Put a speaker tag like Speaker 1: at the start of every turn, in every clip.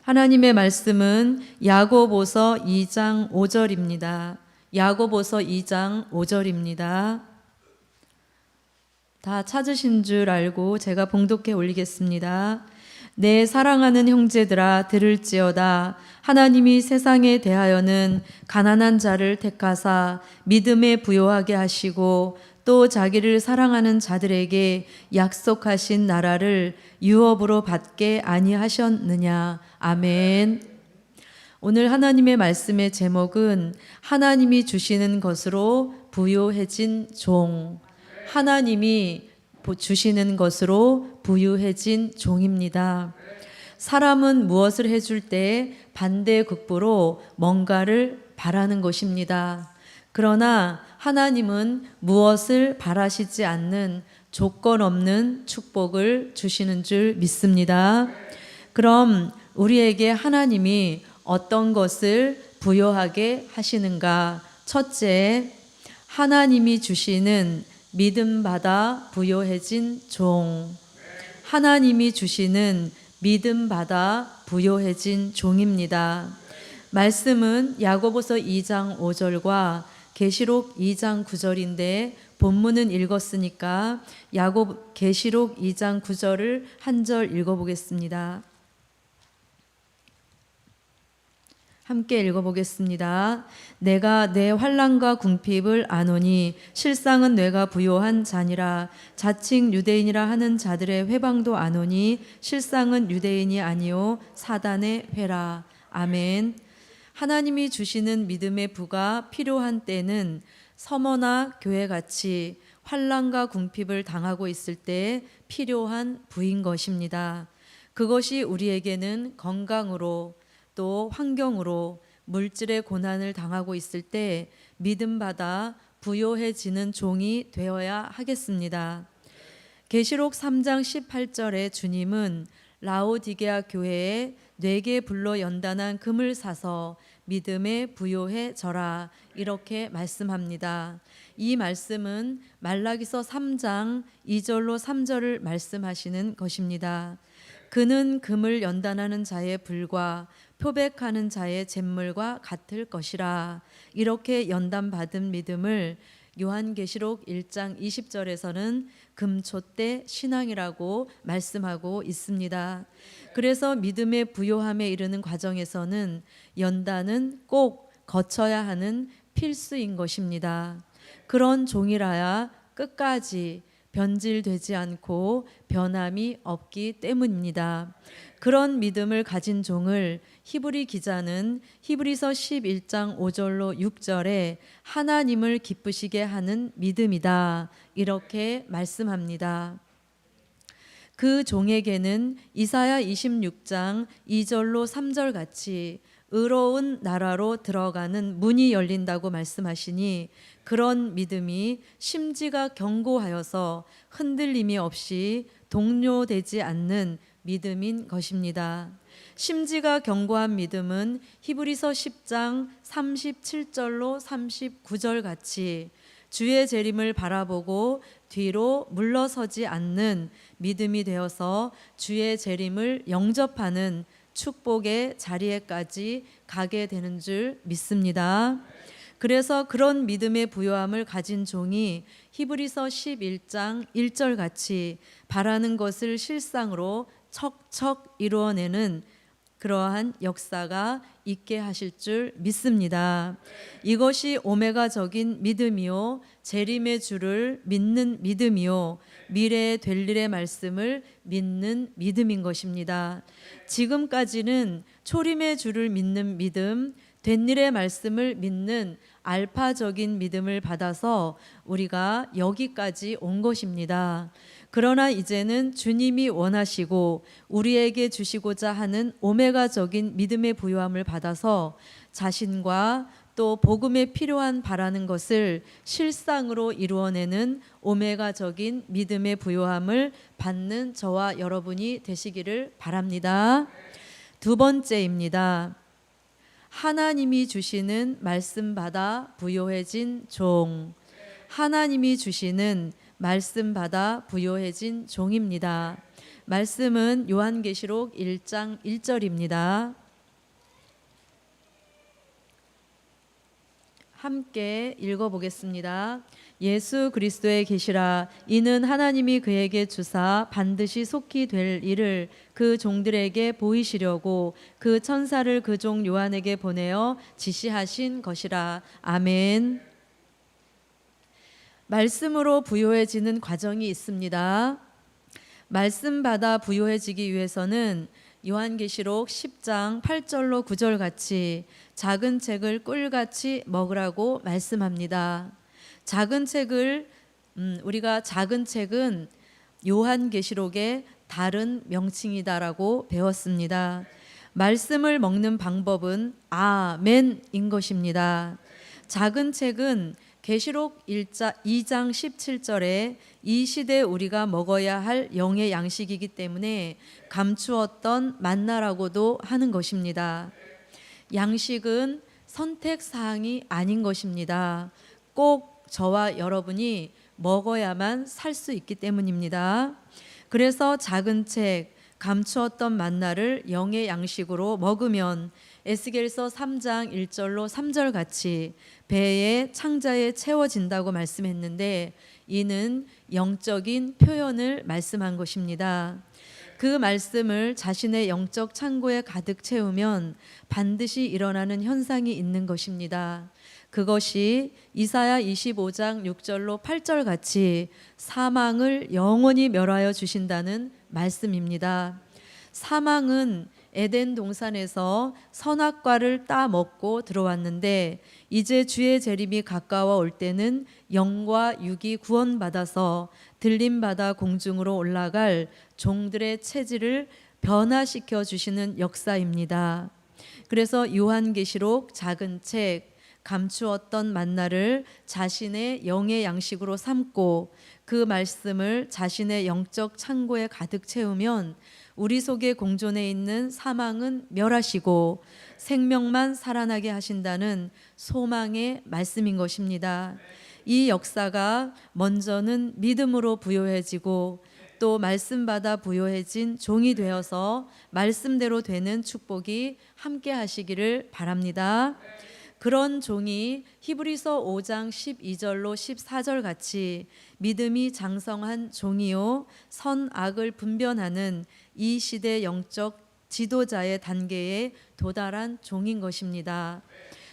Speaker 1: 하나님의 말씀은 야고보서 2장 5절입니다. 야고보서 2장 5절입니다. 다 찾으신 줄 알고 제가 봉독해 올리겠습니다. 내 사랑하는 형제들아 들을지어다. 하나님이 세상에 대하여는 가난한 자를 택하사 믿음에 부요하게 하시고 또 자기를 사랑하는 자들에게 약속하신 나라를 유업으로 받게 아니하셨느냐. 아멘. 오늘 하나님의 말씀의 제목은 하나님이 주시는 것으로 부요해진 종. 하나님이 주시는 것으로 부유해진 종입니다. 사람은 무엇을 해줄 때 반대급부로 뭔가를 바라는 것입니다. 그러나 하나님은 무엇을 바라시지 않는 조건 없는 축복을 주시는 줄 믿습니다. 그럼 우리에게 하나님이 어떤 것을 부여하게 하시는가? 첫째, 하나님이 주시는 믿음 받아 부요해진 종. 하나님이 주시는 믿음 받아 부요해진 종입니다. 말씀은 야고보서 2장 5절과 계시록 2장 9절인데 본문은 읽었으니까 계시록 2장 9절을 한 절 읽어보겠습니다. 함께 읽어보겠습니다. 내가 내 환난과 궁핍을 아노니 실상은 뇌가 부요한 자니라. 자칭 유대인이라 하는 자들의 회방도 아노니 실상은 유대인이 아니요 사단의 회라. 아멘. 하나님이 주시는 믿음의 부가 필요한 때는 서머나 교회같이 환난과 궁핍을 당하고 있을 때 필요한 부인 것입니다. 그것이 우리에게는 건강으로 또 환경으로 물질의 고난을 당하고 있을 때 믿음받아 부요해지는 종이 되어야 하겠습니다. 계시록 3장 18절에 주님은 라오디게아 교회에 4개 불로 연단한 금을 사서 믿음에 부요해져라 이렇게 말씀합니다. 이 말씀은 말라기서 3장 2절로 3절을 말씀하시는 것입니다. 그는 금을 연단하는 자의 불과 표백하는 자의 잿물과 같을 것이라. 이렇게 연단받은 믿음을 요한계시록 1장 20절에서는 금촛대 신앙이라고 말씀하고 있습니다. 그래서 믿음의 부요함에 이르는 과정에서는 연단은 꼭 거쳐야 하는 필수인 것입니다. 그런 종이라야 끝까지 변질되지 않고 변함이 없기 때문입니다. 그런 믿음을 가진 종을 히브리 기자는 히브리서 11장 5절로 6절에 하나님을 기쁘시게 하는 믿음이다 이렇게 말씀합니다. 그 종에게는 이사야 26장 2절로 3절 같이 의로운 나라로 들어가는 문이 열린다고 말씀하시니 그런 믿음이 심지가 견고하여서 흔들림이 없이 동요되지 않는 믿음인 것입니다. 심지가 견고한 믿음은 히브리서 10장 37절로 39절 같이 주의 재림을 바라보고 뒤로 물러서지 않는 믿음이 되어서 주의 재림을 영접하는 축복의 자리에까지 가게 되는 줄 믿습니다. 그래서 그런 믿음의 부요함을 가진 종이 히브리서 11장 1절 같이 바라는 것을 실상으로 척척 이루어내는 그러한 역사가 있게 하실 줄 믿습니다. 이것이 오메가적인 믿음이요 재림의 주를 믿는 믿음이요 미래에 될 일의 말씀을 믿는 믿음인 것입니다. 지금까지는 초림의 주를 믿는 믿음, 된 일의 말씀을 믿는 알파적인 믿음을 받아서 우리가 여기까지 온 것입니다. 그러나 이제는 주님이 원하시고 우리에게 주시고자 하는 오메가적인 믿음의 부요함을 받아서 자신과 또 복음에 필요한 바라는 것을 실상으로 이루어내는 오메가적인 믿음의 부요함을 받는 저와 여러분이 되시기를 바랍니다. 두 번째입니다. 하나님이 주시는 말씀 받아 부요해진 종. 하나님이 주시는 말씀 받아 부요해진 종입니다. 말씀은 요한계시록 1장 1절입니다. 함께 읽어보겠습니다. 예수 그리스도의 계시라. 이는 하나님이 그에게 주사 반드시 속히 될 일을 그 종들에게 보이시려고 그 천사를 그 종 요한에게 보내어 지시하신 것이라. 아멘. 말씀으로 부요해지는 과정이 있습니다. 말씀 받아 부요해지기 위해서는 요한계시록 10장 8절로 9절 같이 작은 책을 꿀같이 먹으라고 말씀합니다. 작은 책을 우리가 작은 책은 요한계시록의 다른 명칭이다라고 배웠습니다. 말씀을 먹는 방법은 아멘인 것입니다. 작은 책은 계시록 2장 17절에 이 시대 우리가 먹어야 할 영의 양식이기 때문에 감추었던 만나라고도 하는 것입니다. 양식은 선택사항이 아닌 것입니다. 꼭 저와 여러분이 먹어야만 살 수 있기 때문입니다. 그래서 작은 책, 감추었던 만나를 영의 양식으로 먹으면 에스겔서 3장 1절로 3절 같이 배에 창자에 채워진다고 말씀했는데 이는 영적인 표현을 말씀한 것입니다. 그 말씀을 자신의 영적 창고에 가득 채우면 반드시 일어나는 현상이 있는 것입니다. 그것이 이사야 25장 6절로 8절 같이 사망을 영원히 멸하여 주신다는 말씀입니다. 사망은 에덴 동산에서 선악과를 따 먹고 들어왔는데 이제 주의 재림이 가까워 올 때는 영과 육이 구원받아서 들림받아 공중으로 올라갈 종들의 체질을 변화시켜 주시는 역사입니다. 그래서 요한계시록 작은 책, 감추었던 만나를 자신의 영의 양식으로 삼고 그 말씀을 자신의 영적 창고에 가득 채우면 우리 속에 공존해 있는 사망은 멸하시고 생명만 살아나게 하신다는 소망의 말씀인 것입니다. 이 역사가 먼저는 믿음으로 부요해지고 또 말씀 받아 부요해진 종이 되어서 말씀대로 되는 축복이 함께 하시기를 바랍니다. 그런 종이 히브리서 5장 12절로 14절 같이 믿음이 장성한 종이요 선악을 분별하는 이 시대 영적 지도자의 단계에 도달한 종인 것입니다.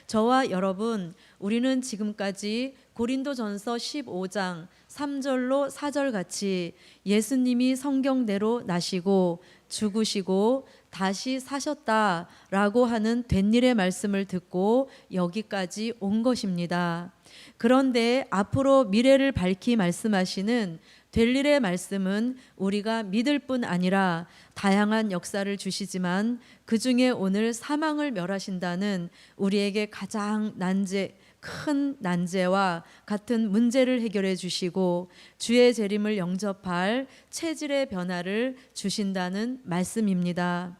Speaker 1: 저와 여러분, 우리는 지금까지 고린도전서 15장 3절로 4절 같이 예수님이 성경대로 나시고 죽으시고 다시 사셨다라고 하는 된 일의 말씀을 듣고 여기까지 온 것입니다. 그런데 앞으로 미래를 밝히 말씀하시는 될 일의 말씀은 우리가 믿을 뿐 아니라 다양한 역사를 주시지만 그 중에 오늘 사망을 멸하신다는 우리에게 가장 큰 난제와 같은 문제를 해결해 주시고 주의 재림을 영접할 체질의 변화를 주신다는 말씀입니다.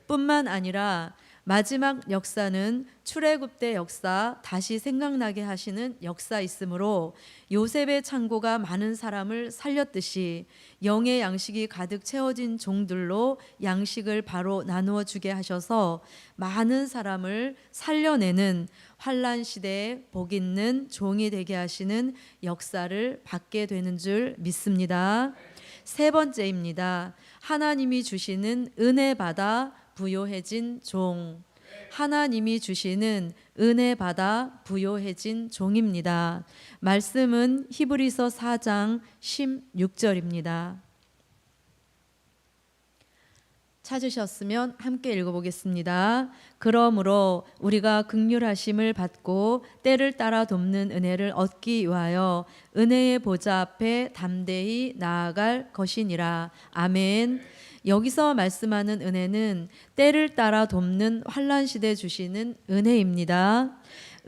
Speaker 1: 뿐만 아니라 마지막 역사는 출애굽때 역사 다시 생각나게 하시는 역사이므로 요셉의 창고가 많은 사람을 살렸듯이 영의 양식이 가득 채워진 종들로 양식을 바로 나누어 주게 하셔서 많은 사람을 살려내는 환난 시대에 복 있는 종이 되게 하시는 역사를 받게 되는 줄 믿습니다. 세 번째입니다. 하나님이 주시는 은혜 받아 부요해진 종. 하나님이 주시는 은혜 받아 부요해진 종입니다. 말씀은 히브리서 4장 16절입니다. 찾으셨으면 함께 읽어보겠습니다. 그러므로 우리가 긍휼하심을 받고 때를 따라 돕는 은혜를 얻기 위하여 은혜의 보좌 앞에 담대히 나아갈 것이니라. 아멘. 여기서 말씀하는 은혜는 때를 따라 돕는 환난 시대 주시는 은혜입니다.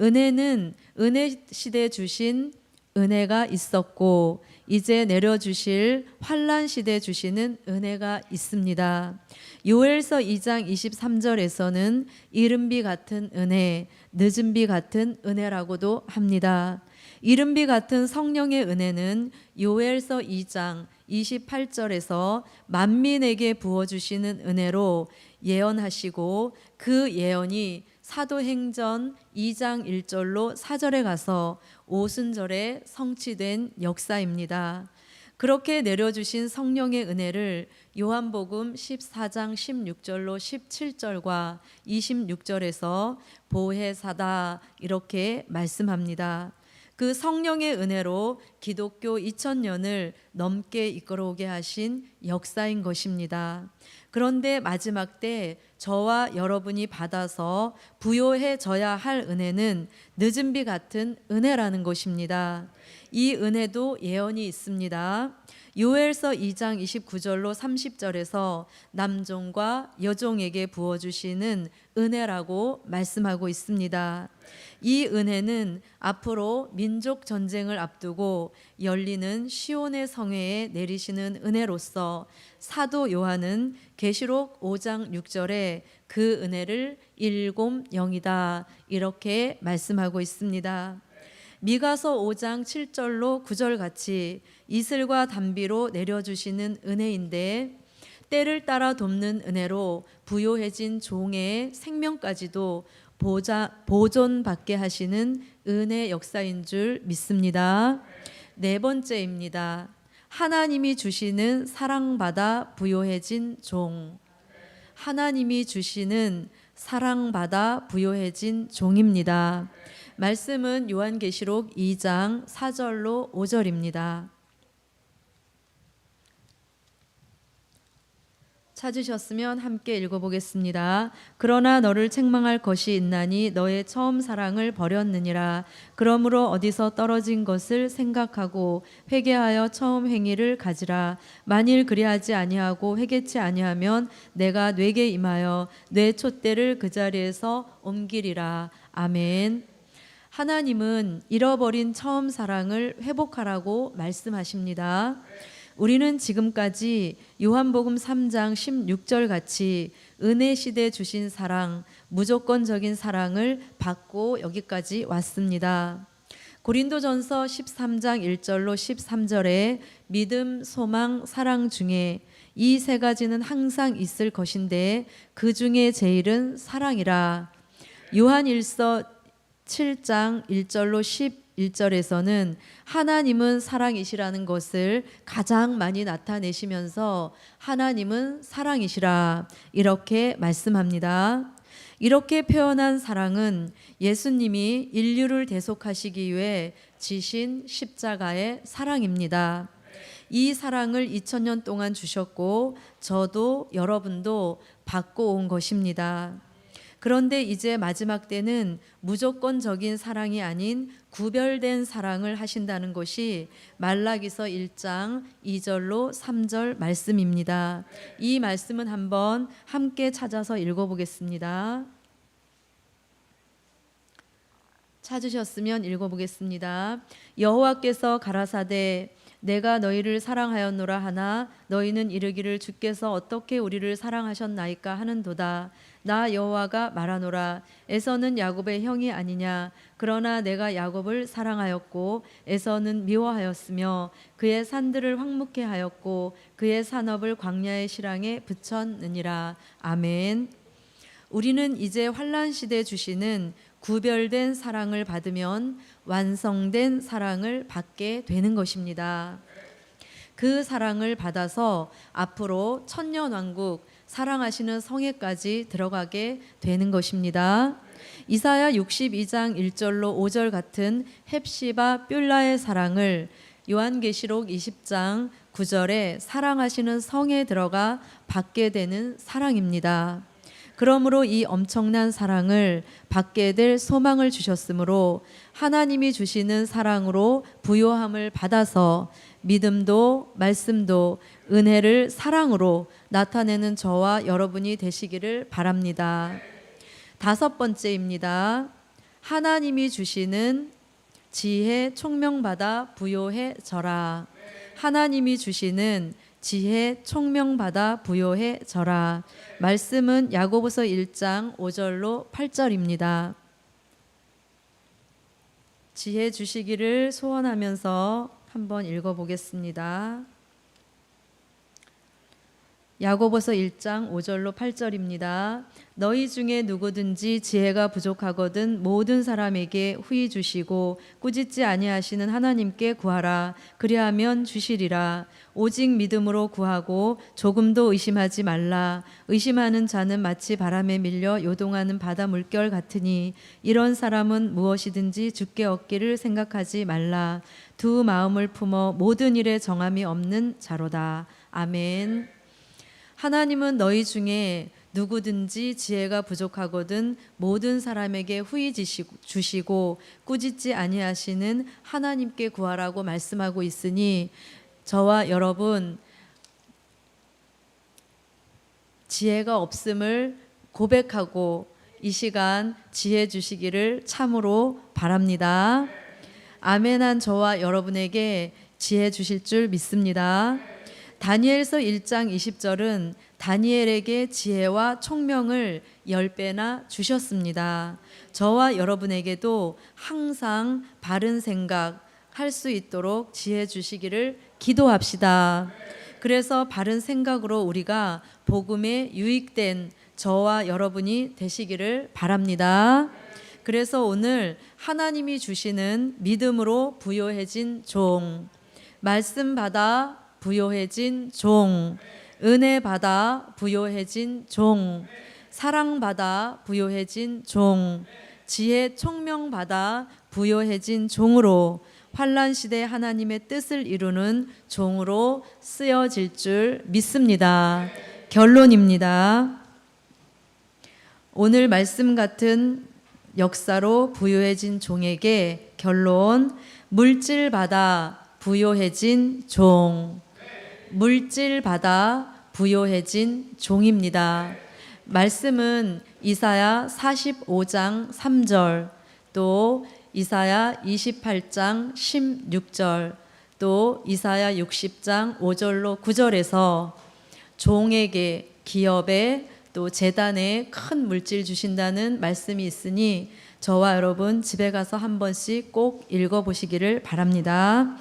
Speaker 1: 은혜는 은혜 시대 주신 은혜가 있었고 이제 내려주실 환난 시대 주시는 은혜가 있습니다. 요엘서 2장 23절에서는 이른 비 같은 은혜, 늦은 비 같은 은혜라고도 합니다. 이른 비 같은 성령의 은혜는 요엘서 2장 28절에서 만민에게 부어주시는 은혜로 예언하시고 그 예언이 사도행전 2장 1절로 4절에 가서 오순절에 성취된 역사입니다. 그렇게 내려주신 성령의 은혜를 요한복음 14장 16절로 17절과 26절에서 보혜사다 이렇게 말씀합니다. 그 성령의 은혜로 기독교 2000년을 넘게 이끌어오게 하신 역사인 것입니다. 그런데 마지막 때 저와 여러분이 받아서 부요해져야 할 은혜는 늦은 비 같은 은혜라는 것입니다. 이 은혜도 예언이 있습니다. 요엘서 2장 29절로 30절에서 남종과 여종에게 부어주시는 은혜라고 말씀하고 있습니다. 이 은혜는 앞으로 민족 전쟁을 앞두고 열리는 시온의 성회에 내리시는 은혜로서 사도 요한은 계시록 5장 6절에 그 은혜를 일곰영이다 이렇게 말씀하고 있습니다. 미가서 5장 7절로 9절 같이 이슬과 단비로 내려주시는 은혜인데 때를 따라 돕는 은혜로 부요해진 종의 생명까지도 보존받게 하시는 은혜 역사인 줄 믿습니다. 네 번째입니다. 하나님이 주시는 사랑받아 부요해진 종. 하나님이 주시는 사랑받아 부요해진 종입니다. 말씀은 요한계시록 2장 4절로 5절입니다. 찾으셨으면 함께 읽어보겠습니다. 그러나 너를 책망할 것이 있나니 너의 처음 사랑을 버렸느니라. 그러므로 어디서 떨어진 것을 생각하고 회개하여 처음 행위를 가지라. 만일 그리하지 아니하고 회개치 아니하면 내가 뇌게 임하여 뇌 촛대를 그 자리에서 옮기리라. 아멘. 하나님은 잃어버린 처음 사랑을 회복하라고 말씀하십니다. 우리는 지금까지 요한복음 3장 16절 같이 은혜 시대 주신 사랑, 무조건적인 사랑을 받고 여기까지 왔습니다. 고린도전서 13장 1절로 13절에 믿음, 소망, 사랑 중에 이 세 가지는 항상 있을 것인데 그 중에 제일은 사랑이라. 요한일서 7장 1절로 11절에서는 하나님은 사랑이시라는 것을 가장 많이 나타내시면서 하나님은 사랑이시라 이렇게 말씀합니다. 이렇게 표현한 사랑은 예수님이 인류를 대속하시기 위해 지신 십자가의 사랑입니다. 이 사랑을 2000년 동안 주셨고 저도 여러분도 받고 온 것입니다. 그런데 이제 마지막 때는 무조건적인 사랑이 아닌 구별된 사랑을 하신다는 것이 말라기서 1장 2절로 3절 말씀입니다. 이 말씀은 한번 함께 찾아서 읽어보겠습니다. 찾으셨으면 읽어보겠습니다. 여호와께서 가라사대 내가 너희를 사랑하였노라 하나 너희는 이르기를 주께서 어떻게 우리를 사랑하셨나이까 하는도다. 나 여호와가 말하노라 에서는 야곱의 형이 아니냐. 그러나 내가 야곱을 사랑하였고 에서는 미워하였으며 그의 산들을 황무케 하였고 그의 산업을 광야의 실황에 붙였느니라. 아멘. 우리는 이제 환난 시대 주시는 구별된 사랑을 받으면 완성된 사랑을 받게 되는 것입니다. 그 사랑을 받아서 앞으로 천년왕국 사랑하시는 성회까지 들어가게 되는 것입니다. 이사야 62장 1절로 5절 같은 헵시바 뷸라의 사랑을 요한계시록 20장 9절에 사랑하시는 성에 들어가 받게 되는 사랑입니다. 그러므로 이 엄청난 사랑을 받게 될 소망을 주셨으므로 하나님이 주시는 사랑으로 부요함을 받아서 믿음도 말씀도 은혜를 사랑으로 나타내는 저와 여러분이 되시기를 바랍니다. 다섯 번째입니다. 하나님이 주시는 지혜 총명받아 부요해져라. 하나님이 주시는 지혜 총명받아 부요해져라. 말씀은 야고보서 1장 5절로 8절입니다. 지혜 주시기를 소원하면서 한번 읽어보겠습니다. 야고보서 1장 5절로 8절입니다. 너희 중에 누구든지 지혜가 부족하거든 모든 사람에게 후히 주시고 꾸짖지 아니하시는 하나님께 구하라. 그리하면 주시리라. 오직 믿음으로 구하고 조금도 의심하지 말라. 의심하는 자는 마치 바람에 밀려 요동하는 바다 물결 같으니 이런 사람은 무엇이든지 주께 얻기를 생각하지 말라. 두 마음을 품어 모든 일에 정함이 없는 자로다. 아멘. 하나님은 너희 중에 누구든지 지혜가 부족하거든 모든 사람에게 후히 주시고 꾸짖지 아니하시는 하나님께 구하라고 말씀하고 있으니 저와 여러분 지혜가 없음을 고백하고 이 시간 지혜 주시기를 참으로 바랍니다. 아멘한 저와 여러분에게 지혜 주실 줄 믿습니다. 다니엘서 1장 20절은 다니엘에게 지혜와 총명을 10배나 주셨습니다. 저와 여러분에게도 항상 바른 생각 할 수 있도록 지혜 주시기를 기도합시다. 그래서 바른 생각으로 우리가 복음에 유익된 저와 여러분이 되시기를 바랍니다. 그래서 오늘 하나님이 주시는 믿음으로 부요해진 종, 말씀 받아 부요해진 종, 은혜 받아 부요해진 종, 사랑 받아 부요해진 종, 지혜 총명 받아 부요해진 종으로 환난 시대 하나님의 뜻을 이루는 종으로 쓰여질 줄 믿습니다. 결론입니다. 오늘 말씀 같은 역사로 부요해진 종에게 결론, 물질 받아 부요해진 종, 물질 받아 부요해진 종입니다. 말씀은 이사야 45장 3절, 또 이사야 28장 16절, 또 이사야 60장 5절로 9절에서 종에게, 기업에, 또 재단에 큰 물질 주신다는 말씀이 있으니 저와 여러분 집에 가서 한 번씩 꼭 읽어보시기를 바랍니다.